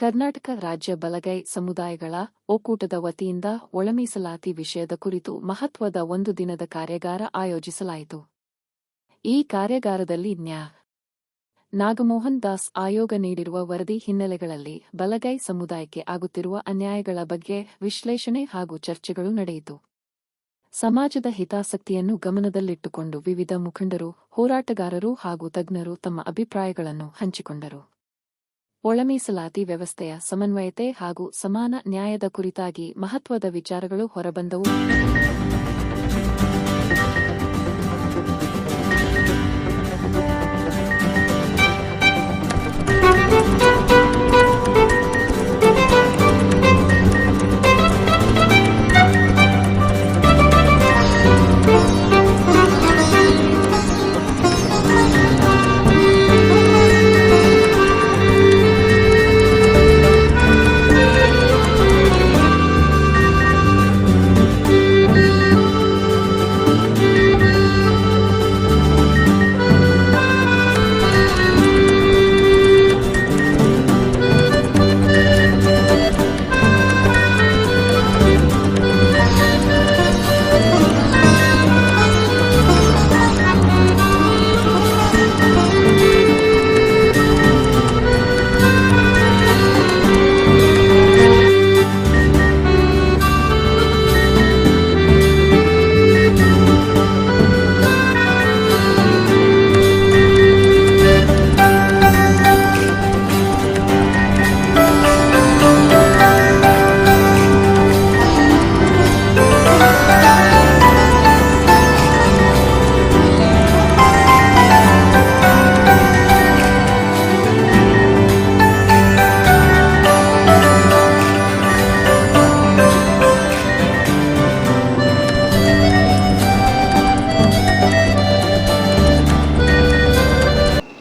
ಕರ್ನಾಟಕ ರಾಜ್ಯ ಬಲಗೈ ಸಮುದಾಯಗಳ ಒಕ್ಕೂಟದ ವತಿಯಿಂದ ಒಳಮೀಸಲಾತಿ ವಿಷಯದ ಕುರಿತು ಮಹತ್ವದ ಒಂದು ದಿನದ ಕಾರ್ಯಾಗಾರ ಆಯೋಜಿಸಲಾಯಿತು. ಈ ಕಾರ್ಯಾಗಾರದಲ್ಲಿ ನಾಗಮೋಹನ್ ದಾಸ್ ಆಯೋಗ ನೀಡಿರುವ ವರದಿ ಹಿನ್ನೆಲೆಗಳಲ್ಲಿ ಬಲಗೈ ಸಮುದಾಯಕ್ಕೆ ಆಗುತ್ತಿರುವ ಅನ್ಯಾಯಗಳ ಬಗ್ಗೆ ವಿಶ್ಲೇಷಣೆ ಹಾಗೂ ಚರ್ಚೆಗಳು ನಡೆಯಿತು. ಸಮಾಜದ ಹಿತಾಸಕ್ತಿಯನ್ನು ಗಮನದಲ್ಲಿಟ್ಟುಕೊಂಡು ವಿವಿಧ ಮುಖಂಡರು, ಹೋರಾಟಗಾರರು ಹಾಗೂ ತಜ್ಞರು ತಮ್ಮ ಅಭಿಪ್ರಾಯಗಳನ್ನು ಹಂಚಿಕೊಂಡರು. ಒಳಮೀಸಲಾತಿ ವ್ಯವಸ್ಥೆಯ ಸಮನ್ವಯತೆ ಹಾಗೂ ಸಮಾನ ನ್ಯಾಯದ ಕುರಿತಾಗಿ ಮಹತ್ವದ ವಿಚಾರಗಳು ಹೊರಬಂದವು.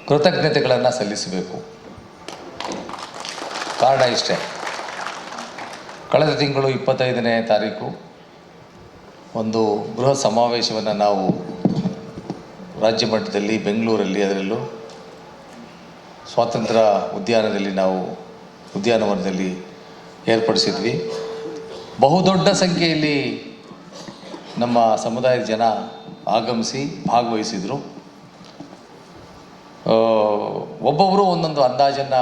ಕೃತಜ್ಞತೆಗಳನ್ನು ಸಲ್ಲಿಸಬೇಕು. ಕಾರಣ ಇಷ್ಟೇ, ಕಳೆದ ತಿಂಗಳು 25ನೇ ತಾರೀಕು ಒಂದು ಬೃಹತ್ ಸಮಾವೇಶವನ್ನು ನಾವು ರಾಜ್ಯ ಮಟ್ಟದಲ್ಲಿ ಬೆಂಗಳೂರಲ್ಲಿ, ಅದರಲ್ಲೂ ಸ್ವಾತಂತ್ರ್ಯ ಉದ್ಯಾನವನದಲ್ಲಿ ಏರ್ಪಡಿಸಿದ್ವಿ. ಬಹುದೊಡ್ಡ ಸಂಖ್ಯೆಯಲ್ಲಿ ನಮ್ಮ ಸಮುದಾಯದ ಜನ ಆಗಮಿಸಿ ಭಾಗವಹಿಸಿದರು. ಒಬ್ಬೊಬ್ಬರು ಒಂದೊಂದು ಅಂದಾಜನ್ನು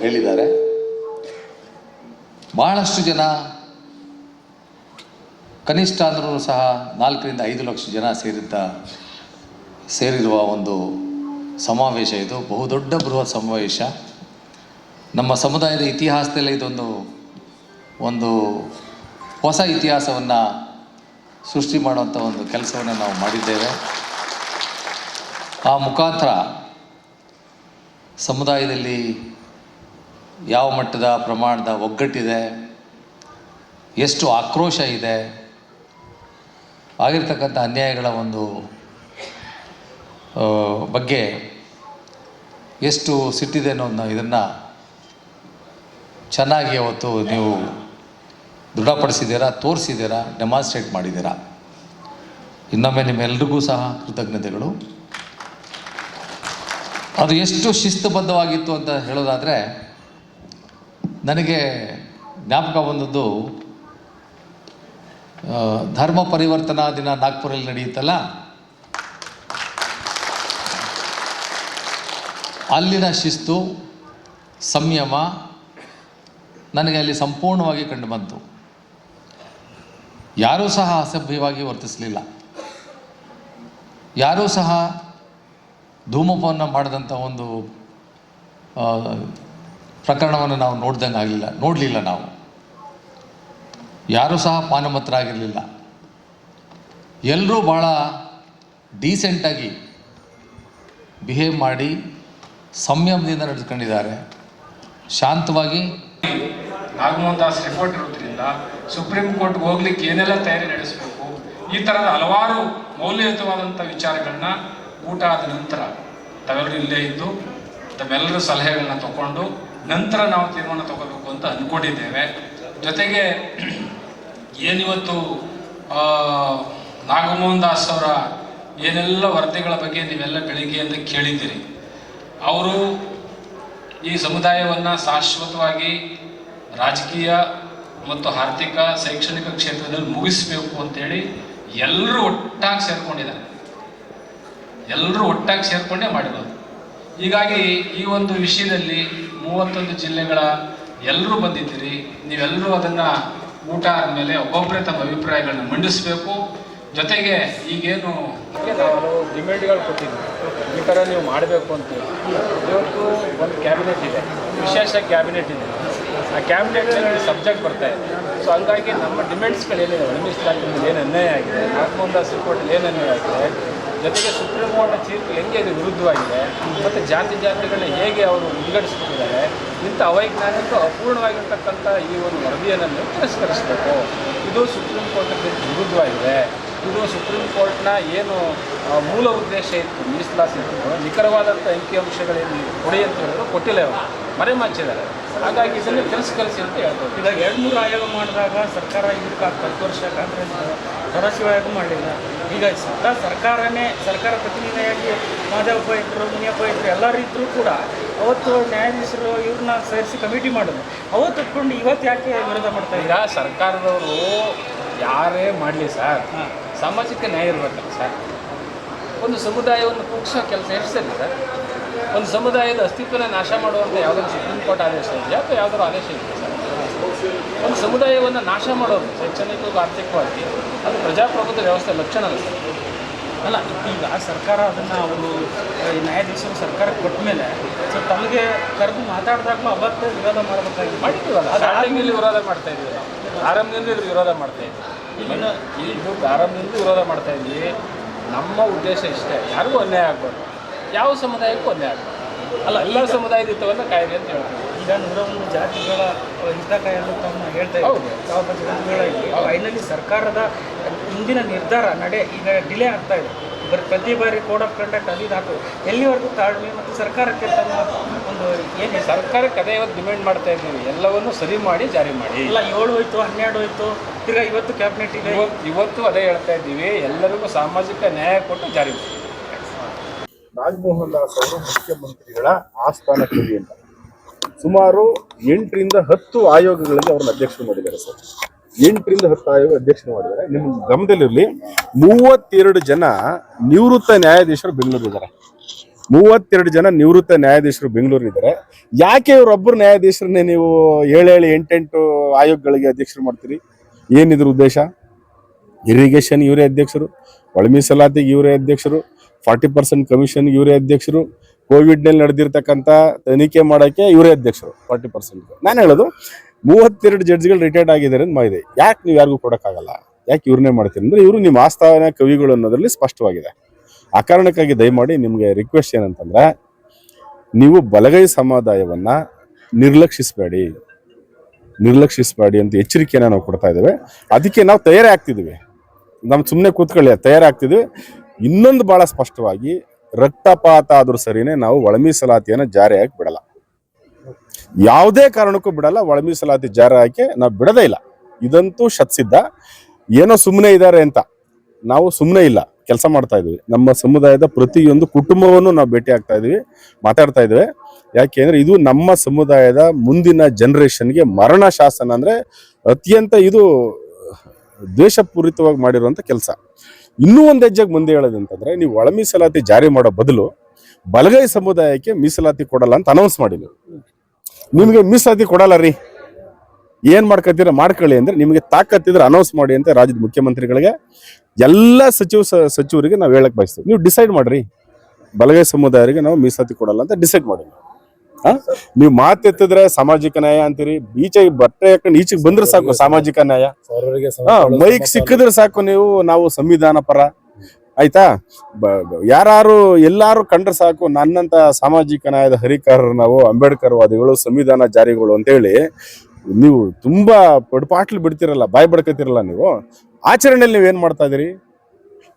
ಹೇಳಿದ್ದಾರೆ. ಬಹಳಷ್ಟು ಜನ, ಕನಿಷ್ಠ ಅಂದರೂ ಸಹ 4 ರಿಂದ 5 ಲಕ್ಷ ಜನ ಸೇರಿರುವ ಒಂದು ಸಮಾವೇಶ. ಇದು ಬಹುದೊಡ್ಡ ಬೃಹತ್ ಸಮಾವೇಶ. ನಮ್ಮ ಸಮುದಾಯದ ಇತಿಹಾಸದಲ್ಲಿ ಒಂದು ಹೊಸ ಇತಿಹಾಸವನ್ನು ಸೃಷ್ಟಿ ಮಾಡುವಂಥ ಒಂದು ಕೆಲಸವನ್ನು ನಾವು ಮಾಡಿದ್ದೇವೆ. ಆ ಮುಖಾಂತರ ಸಮುದಾಯದಲ್ಲಿ ಯಾವ ಮಟ್ಟದ ಪ್ರಮಾಣದ ಒಗ್ಗಟ್ಟಿದೆ, ಎಷ್ಟು ಆಕ್ರೋಶ ಇದೆ, ಆಗಿರ್ತಕ್ಕಂಥ ಅನ್ಯಾಯಗಳ ಒಂದು ಬಗ್ಗೆ ಎಷ್ಟು ಸಿಟ್ಟಿದೆ ಅನ್ನೋದನ್ನ ಇದನ್ನು ಚೆನ್ನಾಗಿ ಅವತ್ತು ನೀವು ದೃಢಪಡಿಸಿದ್ದೀರಾ, ತೋರಿಸಿದ್ದೀರಾ, ಡೆಮಾನ್ಸ್ಟ್ರೇಟ್ ಮಾಡಿದ್ದೀರಾ. ಇನ್ನೊಮ್ಮೆ ನಿಮ್ಮೆಲ್ಲರಿಗೂ ಸಹ ಕೃತಜ್ಞತೆಗಳು. ಅದು ಎಷ್ಟು ಶಿಸ್ತುಬದ್ಧವಾಗಿತ್ತು ಅಂತ ಹೇಳೋದಾದರೆ, ನನಗೆ ಜ್ಞಾಪಕ ಬಂದದ್ದು ಧರ್ಮ ಪರಿವರ್ತನಾ ದಿನ ನಾಗ್ಪುರಲ್ಲಿ ನಡೆಯುತ್ತಲ್ಲ, ಅಲ್ಲಿನ ಶಿಸ್ತು, ಸಂಯಮ ನನಗೆ ಅಲ್ಲಿ ಸಂಪೂರ್ಣವಾಗಿ ಕಂಡು ಬಂತು. ಯಾರೂ ಸಹ ಅಸಭ್ಯವಾಗಿ ವರ್ತಿಸಲಿಲ್ಲ. ಯಾರೂ ಸಹ ಧೂಮಪಾನ ಮಾಡಿದಂಥ ಒಂದು ಪ್ರಕರಣವನ್ನು ನಾವು ನೋಡಲಿಲ್ಲ. ನಾವು ಯಾರೂ ಸಹ ಪಾನಮತ್ತರಾಗಿರಲಿಲ್ಲ. ಎಲ್ಲರೂ ಭಾಳ ಡೀಸೆಂಟಾಗಿ ಬಿಹೇವ್ ಮಾಡಿ ಸಂಯಮದಿಂದ ನಡೆದುಕೊಂಡಿದ್ದಾರೆ. ಶಾಂತವಾಗಿ ನಾಗಮೋಹನ್ ದಾಸ್ ರಿಪೋರ್ಟ್ ಇರೋದ್ರಿಂದ ಸುಪ್ರೀಂ ಕೋರ್ಟ್ಗೆ ಹೋಗ್ಲಿಕ್ಕೆ ಏನೆಲ್ಲ ತಯಾರಿ ನಡೆಸಬೇಕು, ಈ ಥರದ ಹಲವಾರು ಮೌಲ್ಯಯುತವಾದಂಥ ವಿಚಾರಗಳನ್ನ ಊಟ ಆದ ನಂತರ ತಾವೆಲ್ಲರೂ ಇಲ್ಲೇ ಇದ್ದು ತಮ್ಮೆಲ್ಲರೂ ಸಲಹೆಗಳನ್ನ ತಗೊಂಡು ನಂತರ ನಾವು ತೀರ್ಮಾನ ತಗೋಬೇಕು ಅಂತ ಅಂದ್ಕೊಂಡಿದ್ದೇವೆ. ಜೊತೆಗೆ ಏನಿವತ್ತು ನಾಗಮೋಹನ್ ದಾಸ್ ಅವರ ಏನೆಲ್ಲ ವರದಿಗಳ ಬಗ್ಗೆ ನೀವೆಲ್ಲ ಬೆಳಿಗ್ಗೆಯಿಂದ ಕೇಳಿದ್ದೀರಿ. ಅವರು ಈ ಸಮುದಾಯವನ್ನು ಶಾಶ್ವತವಾಗಿ ರಾಜಕೀಯ ಮತ್ತು ಆರ್ಥಿಕ ಶೈಕ್ಷಣಿಕ ಕ್ಷೇತ್ರದಲ್ಲಿ ಮುಗಿಸಬೇಕು ಅಂತೇಳಿ ಎಲ್ಲರೂ ಒಟ್ಟಾಗಿ ಸೇರ್ಕೊಂಡಿದ್ದಾರೆ. ಎಲ್ಲರೂ ಒಟ್ಟಾಗಿ ಸೇರ್ಕೊಂಡೇ ಮಾಡಿರೋದು. ಹೀಗಾಗಿ ಈ ಒಂದು ವಿಷಯದಲ್ಲಿ 31 ಜಿಲ್ಲೆಗಳ ಎಲ್ಲರೂ ಬಂದಿದ್ದೀರಿ. ನೀವೆಲ್ಲರೂ ಅದನ್ನು ಊಟ ಆದಮೇಲೆ ಒಬ್ಬೊಬ್ಬರೇ ತಮ್ಮ ಅಭಿಪ್ರಾಯಗಳನ್ನ ಮಂಡಿಸಬೇಕು. ಜೊತೆಗೆ ಈಗೇನು ನಾವು ಡಿಮ್ಯಾಂಡ್ಗಳು ಕೊಟ್ಟಿದ್ದೀವಿ, ಈ ಥರ ನೀವು ಮಾಡಬೇಕು ಅಂತೇಳಿ. ಇವತ್ತು ಒಂದು ಕ್ಯಾಬಿನೆಟ್ ಇದೆ, ವಿಶೇಷ ಕ್ಯಾಬಿನೆಟ್ ಇದೆ. ಆ ಕ್ಯಾಬಿನೆಟ್ನಲ್ಲಿ ಸಬ್ಜೆಕ್ಟ್ ಬರ್ತಾ ಇದೆ. ಸೊ ಹಂಗಾಗಿ ನಮ್ಮ ಡಿಮ್ಯಾಂಡ್ಸ್ಗಳೇನಿದೆ, ಮೀಸಲಾತಿನಲ್ಲಿ ಏನು ಅನ್ಯಾಯ ಆಗಿದೆ, ನಾಗಮೋಹನ್ ರಿಪೋರ್ಟಲ್ಲಿ ಏನು ಅನ್ಯಾಯ ಆಗಿದೆ, ಜೊತೆಗೆ ಸುಪ್ರೀಂ ಕೋರ್ಟ್ನ ತೀರ್ಪು ಹೆಂಗೆ ಇದು ವಿರುದ್ಧವಾಗಿದೆ, ಮತ್ತು ಜಾತಿಗಳನ್ನ ಹೇಗೆ ಅವರು ವಿಂಗಡಿಸ್ಬಿಟ್ಟಿದ್ದಾರೆ, ಇಂಥ ಅವೈಜ್ಞಾನಿಕ ಅಪೂರ್ಣವಾಗಿರ್ತಕ್ಕಂಥ ಈ ಒಂದು ವರದಿಯನ್ನು ನೀವು ತಿರಸ್ಕರಿಸಬೇಕು. ಇದು ಸುಪ್ರೀಂ ಕೋರ್ಟ್ನ ತೀರ್ಪು ವಿರುದ್ಧವಾಗಿದೆ. ಇದು ಸುಪ್ರೀಂ ಕೋರ್ಟ್ನ ಏನು ಮೂಲ ಉದ್ದೇಶ ಇತ್ತು, ಮೀಸಲಾತಿ ಇತ್ತು, ನಿಖರವಾದಂಥ ಅಂಕಿಅಂಶಗಳೇನು ಕೊಡಿ ಅಂತ ಹೇಳಿದ್ರು ಕೊಟ್ಟಿಲ್ಲ, ಅವರು ಮರೆಮಾಚಿದ್ದಾರೆ. ಹಾಗಾಗಿ ಇದನ್ನು ತಿರಸ್ಕರಿಸಿ ಅಂತ ಹೇಳ್ಬೋದು. ಇವಾಗ 2-3 ಆಯೋಗ ಮಾಡಿದಾಗ ಸರ್ಕಾರ ಇದಕ್ಕೆ 10 ವರ್ಷ ಕಾಂಗ್ರೆಸ್ ಸದಾಶಿವ ಆಯೋಗ ಮಾಡಲಿಲ್ಲ. ಈಗ ಸರ್ಕಾರನೇ ಸರ್ಕಾರ ಪ್ರತಿನಿಧಿಯಾಗಿ ಮಾದೇವಪ್ಪ ಇದ್ದರು, ಮುನಿಯಪ್ಪ ಇದ್ದರು, ಎಲ್ಲರೂ ಇದ್ದರೂ ಕೂಡ ಅವತ್ತು ನ್ಯಾಯಾಧೀಶರು ಇವ್ರನ್ನ ಸೇರಿಸಿ ಕಮಿಟಿ ಮಾಡಿದ್ರು. ಅವತ್ತು ಇಟ್ಕೊಂಡು ಇವತ್ತು ಯಾಕೆ ವಿರೋಧ ಮಾಡ್ತಾ ಈಗ ಸರ್ಕಾರದವರು ಯಾರೇ ಮಾಡಲಿ ಸರ್, ಸಾಮಾಜಿಕ ನ್ಯಾಯ ಇರಬೇಕಲ್ಲ ಸರ್. ಒಂದು ಸಮುದಾಯವನ್ನು ಕುಗ್ಸೋ ಕೆಲಸ ಎಷ್ಟಿದೆ ಸರ್? ಒಂದು ಸಮುದಾಯದ ಅಸ್ತಿತ್ವನ ನಾಶ ಮಾಡುವಂಥ ಯಾವುದಾದ್ರು ಸುಪ್ರೀಂ ಕೋರ್ಟ್ ಆದೇಶ ಇದೆಯಾ ಅಥವಾ ಯಾವುದಾದ್ರು ಆದೇಶ ಇದೆ ಸರ್? ಒಂದು ಸಮುದಾಯವನ್ನು ನಾಶ ಮಾಡೋದು ಶೈಕ್ಷಣಿಕ ಆರ್ಥಿಕವಾಗಿ ಅದು ಪ್ರಜಾಪ್ರಭುತ್ವ ವ್ಯವಸ್ಥೆ ಲಕ್ಷಣ ಅಲ್ಲ ಸರ್. ಅಲ್ಲ, ಈಗ ಸರ್ಕಾರ ಅದನ್ನು ಅವರು ನ್ಯಾಯಾಧೀಶರು ಸರ್ಕಾರಕ್ಕೆ ಕೊಟ್ಟ ಮೇಲೆ ಸೊ ತಮಗೆ ಕರೆದು ಮಾತಾಡಿದಾಗಲೂ ಅವತ್ತು ವಿರೋಧ ಮಾಡಬೇಕಾಗಿದೆ. ಮಾಡಿದ್ದೀವಲ್ಲ, ಸ್ಟಾರ್ಟಿಂಗಲ್ಲಿ ವಿರೋಧ ಮಾಡ್ತಾ ಇದ್ದೀವಿ, ಆರಂಭದಿಂದ ಇದ್ರ ವಿರೋಧ ಮಾಡ್ತಾ ಇದ್ದೀವಿ. ಇದು ಆರಂಭದಿಂದ ವಿರೋಧ ಮಾಡ್ತಾ ಇದ್ದೀವಿ. ನಮ್ಮ ಉದ್ದೇಶ ಇಷ್ಟೇ, ಯಾರಿಗೂ ಅನ್ಯಾಯ ಆಗ್ಬಾರ್ದು, ಯಾವ ಸಮುದಾಯಕ್ಕೂ ಅನ್ಯಾಯ ಆಗ್ಬಾರ್ದು. ಅಲ್ಲ, ಎಲ್ಲ ಸಮುದಾಯದ ಹಿತವನ್ನು ಕಾಯಿದೆ ಅಂತ ಹೇಳ್ತೀವಿ. ಈಗ 101 ಜಾತಿಗಳ ಹಿತ ಕಾಯಲು ತಮ್ಮ ಹೇಳ್ತಾ ಇದ್ದೀವಿ. ಸಾವಿರ ಜಾತಿಗಳಾಗಿ ಫೈನಲಿ ಸರ್ಕಾರದ ಇಂದಿನ ನಿರ್ಧಾರ ನಡೆ ಈಗ ಡಿಲೇ ಆಗ್ತಾ ಇದೆ. ಪ್ರತಿ ಬಾರಿ ಕೋಡ್ ಆಫ್ ಕಂಡಕ್ಟ್ ಅದು ಹಾಕು ಎಲ್ಲಿವರೆಗೂ ತಾಳ್ಮೆ ಮತ್ತು ಸರ್ಕಾರಕ್ಕೆ ತಮ್ಮ ಒಂದು ಏನಿದೆ ಸರ್ಕಾರಕ್ಕೆ ಅದೇ ಇವತ್ತು ಡಿಮ್ಯಾಂಡ್ ಮಾಡ್ತಾ ಇದ್ದೀವಿ, ಎಲ್ಲವನ್ನು ಸರಿ ಮಾಡಿ ಜಾರಿ ಮಾಡಿ. ಇಲ್ಲ 7 ಹೋಯ್ತು, 12 ಹೋಯ್ತು, ತಿರ್ಗಾ ಇವತ್ತು ಕ್ಯಾಬಿನೆಟ್ ಇದೆ. ಇವತ್ತು ಅದೇ ಹೇಳ್ತಾ ಇದ್ದೀವಿ, ಎಲ್ಲರಿಗೂ ಸಾಮಾಜಿಕ ನ್ಯಾಯ ಕೊಟ್ಟು ಜಾರಿ ಮಾಡಿ. ನಾಗಮೋಹನ್ ದಾಸ್ ಅವರು ಮುಖ್ಯಮಂತ್ರಿಗಳ ಆಸ್ಥಾನ ಕವಿ ಅಂತ ಸುಮಾರು 8ರಿಂದ 10 ಆಯೋಗಗಳಿಗೆ ಅವ್ರನ್ನ ಅಧ್ಯಕ್ಷರು ಮಾಡಿದ್ದಾರೆ ಸರ್. 8ರಿಂದ 10 ಆಯೋಗ ಅಧ್ಯಕ್ಷರು ಮಾಡಿದ್ದಾರೆ. ನಿಮ್ಮ ಗಮನದಲ್ಲಿರಲಿ, 32 ಜನ ನಿವೃತ್ತ ನ್ಯಾಯಾಧೀಶರು ಬೆಂಗಳೂರಿದ್ದಾರೆ. 32 ಜನ ನಿವೃತ್ತ ನ್ಯಾಯಾಧೀಶರು ಬೆಂಗಳೂರಿದ್ದಾರೆ. ಯಾಕೆ ಇವರೊಬ್ಬರು ನ್ಯಾಯಾಧೀಶರನ್ನೇ ನೀವು 7-8 ಆಯೋಗಗಳಿಗೆ ಅಧ್ಯಕ್ಷರು ಮಾಡ್ತೀರಿ? ಏನಿದ್ರ ಉದ್ದೇಶ? ಇರಿಗೇಷನ್ ಇವರೇ ಅಧ್ಯಕ್ಷರು, ಒಳ ಮೀಸಲಾತಿಗೆ ಇವರೇ ಅಧ್ಯಕ್ಷರು, 40% ಕಮಿಷನ್ ಇವರೇ ಅಧ್ಯಕ್ಷರು, ಕೋವಿಡ್ನಲ್ಲಿ ನಡೆದಿರ್ತಕ್ಕಂಥ ತನಿಖೆ ಮಾಡೋಕ್ಕೆ ಇವರೇ ಅಧ್ಯಕ್ಷರು 40%. ನಾನು ಹೇಳೋದು 32 ಜಡ್ಜ್ಗಳು ರಿಟೈರ್ಡ್ ಆಗಿದ್ದಾರೆ ಅಂತ ಮಾಡಿದೆ. ಯಾಕೆ ನೀವು ಯಾರಿಗೂ ಕೊಡೋಕ್ಕಾಗಲ್ಲ? ಯಾಕೆ ಇವ್ರನ್ನೇ ಮಾಡ್ತೀರಿ ಅಂದರೆ ಇವರು ನಿಮ್ಮ ಆಸ್ಥಾನ ಕವಿಗಳು ಅನ್ನೋದ್ರಲ್ಲಿ ಸ್ಪಷ್ಟವಾಗಿದೆ. ಆ ಕಾರಣಕ್ಕಾಗಿ ದಯಮಾಡಿ ನಿಮಗೆ ರಿಕ್ವೆಸ್ಟ್ ಏನಂತಂದರೆ, ನೀವು ಬಲಗೈ ಸಮುದಾಯವನ್ನು ನಿರ್ಲಕ್ಷಿಸಬೇಡಿ ಅಂತ ಎಚ್ಚರಿಕೆಯನ್ನು ನಾವು ಕೊಡ್ತಾ ಇದ್ದೇವೆ. ಅದಕ್ಕೆ ನಾವು ತಯಾರಿ ಆಗ್ತಿದ್ದೀವಿ. ನಮ್ಮ ಸುಮ್ಮನೆ ಕೂತ್ಕೊಳ್ಳಿ, ತಯಾರಿ ಆಗ್ತಿದ್ವಿ. ಇನ್ನೊಂದು ಭಾಳ ಸ್ಪಷ್ಟವಾಗಿ, ರಕ್ತಪಾತ ಆದರೂ ಸರಿನೇ ನಾವು ಒಳ ಮೀಸಲಾತಿಯನ್ನು ಜಾರಿಯಾಗಿ ಬಿಡಲ್ಲ, ಯಾವುದೇ ಕಾರಣಕ್ಕೂ ಬಿಡಲ್ಲ. ಒಳ ಮೀಸಲಾತಿ ಜಾರಿ ಹಾಕಿ ನಾವು ಬಿಡೋದೇ ಇಲ್ಲ. ಇದಂತೂ ಶತ್ಸಿದ್ಧ. ಏನೋ ಸುಮ್ಮನೆ ಇದ್ದಾರೆ ಅಂತ ನಾವು ಸುಮ್ಮನೆ ಇಲ್ಲ, ಕೆಲಸ ಮಾಡ್ತಾ ಇದ್ವಿ. ನಮ್ಮ ಸಮುದಾಯದ ಪ್ರತಿಯೊಂದು ಕುಟುಂಬವನ್ನು ನಾವು ಭೇಟಿ ಆಗ್ತಾ ಇದೀವಿ, ಮಾತಾಡ್ತಾ ಇದ್ದೇವೆ. ಯಾಕೆಂದ್ರೆ ಇದು ನಮ್ಮ ಸಮುದಾಯದ ಮುಂದಿನ ಜನರೇಷನ್ಗೆ ಮರಣ ಶಾಸನ ಅಂದ್ರೆ ಅತ್ಯಂತ ಇದು ದ್ವೇಷಪೂರಿತವಾಗಿ ಮಾಡಿರುವಂತ ಕೆಲಸ. ಇನ್ನೂ ಒಂದು ಹೆಜ್ಜೆಗೆ ಮುಂದೆ ಹೇಳೋದಂತಂದ್ರೆ, ನೀವು ಒಳ ಮೀಸಲಾತಿ ಜಾರಿ ಮಾಡೋ ಬದಲು ಬಲಗೈ ಸಮುದಾಯಕ್ಕೆ ಮೀಸಲಾತಿ ಕೊಡಲ್ಲ ಅಂತ ಅನೌನ್ಸ್ ಮಾಡಿದ್ರು. ನಿಮಗೆ ಮೀಸಲಾತಿ ಕೊಡಲ್ಲ ರೀ, ಏನ್ ಮಾಡ್ಕೊತೀರ ಮಾಡ್ಕೊಳ್ಳಿ ಅಂದ್ರೆ, ನಿಮಗೆ ತಾಕತ್ತಿದ್ರೆ ಅನೌನ್ಸ್ ಮಾಡಿ ಅಂತ ರಾಜ್ಯದ ಮುಖ್ಯಮಂತ್ರಿಗಳಿಗೆ ಎಲ್ಲ ಸಚಿವರಿಗೆ ನಾವು ಹೇಳಕ್ ಬಯಸ್ತೀವಿ. ನೀವು ಡಿಸೈಡ್ ಮಾಡ್ರಿ, ಬಲಗೈ ಸಮುದಾಯರಿಗೆ ನಾವು ಮೀಸಲಾತಿ ಕೊಡಲ್ಲ ಅಂತ ಡಿಸೈಡ್ ಮಾಡಿ. ನೀವು ಮಾತೆತ್ತಿದ್ರೆ ಸಾಮಾಜಿಕ ನ್ಯಾಯ ಅಂತೀರಿ, ಈಚೆಗೆ ಬಟ್ಟೆ ಹಾಕೊಂಡು ಈಚೆಗೆ ಬಂದ್ರೆ ಸಾಕು ಸಾಮಾಜಿಕ ನ್ಯಾಯ, ಮೈಕ್ ಸಿಕ್ಕಿದ್ರೆ ಸಾಕು ನಾವು ಸಂವಿಧಾನ ಪರ, ಆಯ್ತಾ? ಯಾರು ಎಲ್ಲಾರು ಕಂಡ್ರೆ ಸಾಕು ನನ್ನಂತ ಸಾಮಾಜಿಕ ನ್ಯಾಯದ ಹರಿಕಾರರು ನಾವು, ಅಂಬೇಡ್ಕರ್ ವಾದಿಗಳು, ಸಂವಿಧಾನ ಜಾರಿಗಳು ಅಂತೇಳಿ ನೀವು ತುಂಬಾ ಪಡ್ಪಾಟ್ಲು ಬಿಡ್ತಿರಲ್ಲ, ಬಾಯಿ ಬಡ್ಕತಿರಲ್ಲ. ನೀವು ಆಚರಣೆಯಲ್ಲಿ ನೀವೇನ್ ಮಾಡ್ತಾ ಇದೀರಿ?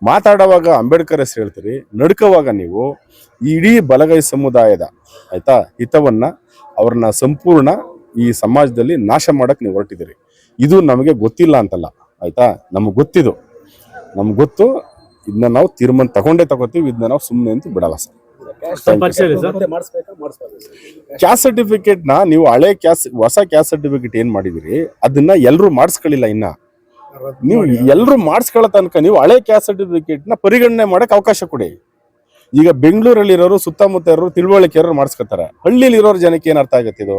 ಮಾತಾಡುವಾಗ ಅಂಬೇಡ್ಕರ್ ಹೆಸರು ಹೇಳ್ತೀರಿ, ನಡ್ಕೋವಾಗ ನೀವು ಇಡೀ ಬಲಗೈ ಸಮುದಾಯದ ಆಯ್ತಾ ಹಿತವನ್ನ, ಅವ್ರನ್ನ ಸಂಪೂರ್ಣ ಈ ಸಮಾಜದಲ್ಲಿ ನಾಶ ಮಾಡಕ್ ನೀವು ಹೊರಟಿದ್ದೀರಿ. ಇದು ನಮಗೆ ಗೊತ್ತಿಲ್ಲ ಅಂತಲ್ಲ, ಆಯ್ತಾ? ನಮ್ಗೆ ಗೊತ್ತಿದ್ದು, ನಮ್ಗೆ ಗೊತ್ತು. ಇದನ್ನ ನಾವು ತೀರ್ಮಾನ ತಗೊಂಡೇ ತಗೋತೀವಿ. ಇದನ್ನ ನಾವು ಸುಮ್ಮನೆ ಅಂತೂ ಬಿಡಲ್ಲ ಸರ್. ಕ್ಯಾಸ್ಟ್ ಸರ್ಟಿಫಿಕೇಟ್ ನ ನೀವು ಹಳೆ ಹೊಸ ಕ್ಯಾಸ್ಟ್ ಸರ್ಟಿಫಿಕೇಟ್ ಏನ್ ಮಾಡಿದಿರಿ ಅದನ್ನ ಎಲ್ಲರೂ ಮಾಡಿಸ್ಕೊಳ್ಳಿಲ್ಲ ಇನ್ನ. ನೀವು ಎಲ್ಲರೂ ಮಾಡಿಸ್ಕೊಳ್ಳೋ ತನಕ ನೀವು ಹಳೆ ಕ್ಯಾಸ್ಟ್ ಸರ್ಟಿಫಿಕೇಟ್ ನ ಪರಿಗಣನೆ ಮಾಡಕ್ ಅವಕಾಶ ಕೊಡಿ. ಈಗ ಬೆಂಗಳೂರಲ್ಲಿ ಇರೋರು ಸುತ್ತಮುತ್ತ ಇರೋರು ತಿಳುವಳಿಕೆ ಇರೋರು ಮಾಡಿಸ್ಕೊತಾರೆ. ಹಳ್ಳಿಲಿ ಇರೋರು ಜನಕ್ಕೆ ಏನ್ ಅರ್ಥ ಆಗತ್ತೆ? ಇದು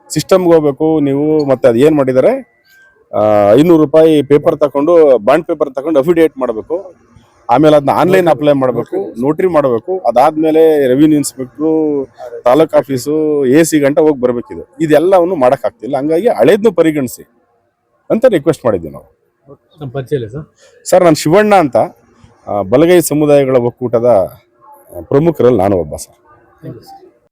ಸಿಸ್ಟಮ್ಗೆ ಹೋಗ್ಬೇಕು ನೀವು. ಮತ್ತೆ ಅದು ಏನ್ ಮಾಡಿದ್ದಾರೆ, 500 ರೂಪಾಯಿ ಪೇಪರ್ ತಗೊಂಡು ಬಾಂಡ್ ಪೇಪರ್ ತಗೊಂಡು ಅಫಿಡೇಟ್ ಮಾಡಬೇಕು. ಆಮೇಲೆ ಅದನ್ನ ಆನ್ಲೈನ್ ಅಪ್ಲೈ ಮಾಡಬೇಕು, ನೋಟ್ರಿ ಮಾಡಬೇಕು. ಅದಾದ್ಮೇಲೆ revenue inspector, taluk office, AC ಗಂಟ ಹೋಗಿ ಬರ್ಬೇಕಿದು. ಇದೆಲ್ಲವನ್ನು ಮಾಡಕ್ ಆಗ್ತಿಲ್ಲ. ಹಂಗಾಗಿ ಹಳೇದ್ನು ಪರಿಗಣಿಸಿ ಅಂತ ರಿಕ್ವೆಸ್ಟ್ ಮಾಡಿದ್ವಿ ನಾವು. ಸರ್, ನಾನು ಶಿವಣ್ಣ ಅಂತ, ಬಲಗೈ ಸಮುದಾಯಗಳ ಒಕ್ಕೂಟದ ಪ್ರಮುಖರಲ್ಲಿ ನಾನು ಒಬ್ಬ ಸರ್.